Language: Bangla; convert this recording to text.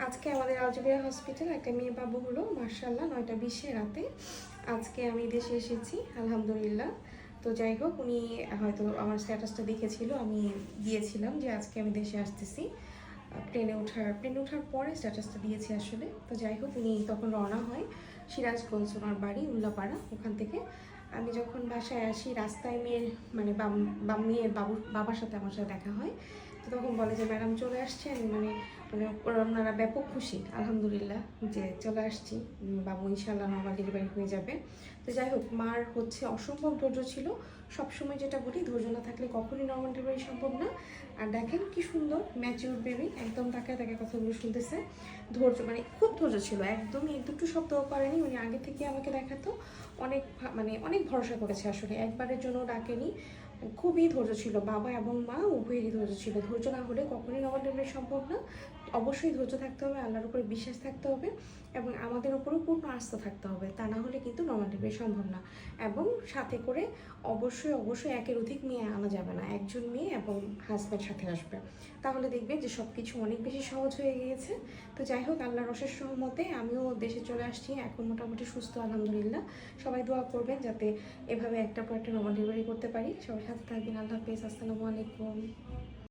আজকে আমাদের আলজবেরিয়া হসপিটাল একটা মেয়ে বাবু হলো মার্শাল্লাহ 9টা 20 রাতে। আজকে আমি দেশে এসেছি আলহামদুলিল্লাহ। তো যাই হোক, উনি হয়তো আমার স্ট্যাটাসটা দেখেছিল, আমি দিয়েছিলাম যে আজকে আমি দেশে আসতেছি। প্লেনে ওঠার পরে স্ট্যাটাসটা দিয়েছি আসলে। তো যাই হোক, উনি তখন রওনা হয় সিরাজগঞ্জ, ওনার বাড়ি উল্লাপাড়া। ওখান থেকে আমি যখন বাসায় আসি, রাস্তায় মেয়ের মানে মেয়ের বাবার সাথে আমার সাথে দেখা হয়। তো তখন বলে যে ম্যাডাম চলে আসছেন, মানে মানে ওনারা ব্যাপক খুশি আলহামদুলিল্লাহ যে চলে আসছি, বাবু ইনশাআল্লাহ নর্মাল ডেলিভারি হয়ে যাবে। তো যাই হোক, মার হচ্ছে অসম্ভব ধৈর্য ছিল। সবসময় যেটা বলি, ধৈর্য না থাকলে কখনই নর্মাল ডেলিভারি সম্ভব না। আর দেখেন কি সুন্দর ম্যাচিউর বেবি, একদম তাকে তাকে কথাগুলো শুনতেছে। ধৈর্য মানে খুব ধৈর্য ছিল, একদমই একটু শব্দও করেনি। উনি আগে থেকে আমাকে দেখাতো, অনেক মানে অনেক ভরসা করেছে আসলে, একবারের জন্য ডাকেনি। খুবই ধৈর্য ছিল, বাবা এবং মা উভয়েরই ধৈর্য ছিল। ধৈর্য না হলে কখনোই নর্মাল ডেলিভারি সম্ভব না। অবশ্যই ধৈর্য থাকতে হবে, আল্লাহর উপরে বিশ্বাস থাকতে হবে এবং আমাদের উপরেও পূর্ণ আস্থা থাকতে হবে। তা না হলে কিন্তু নর্মাল ডেলিভারি সম্ভব না। এবং সাথে করে অবশ্যই অবশ্যই একের অধিক মেয়ে আনা যাবে না, একজন মেয়ে এবং হাজব্যান্ড সাথে আসবে। তাহলে দেখবে যে সব কিছু অনেক বেশি সহজ হয়ে গিয়েছে। তো যাই হোক, আল্লাহর অশেষ রহমতে আমিও দেশে চলে আসছি, এখন মোটামুটি সুস্থ আলহামদুলিল্লাহ। সবাই দোয়া করবেন যাতে এভাবে একটা পর একটা নর্মাল ডেলিভারি করতে পারি। সবার সাথে থাকবেন। আল্লাহ হাফেজ, আসসালামু আলাইকুম।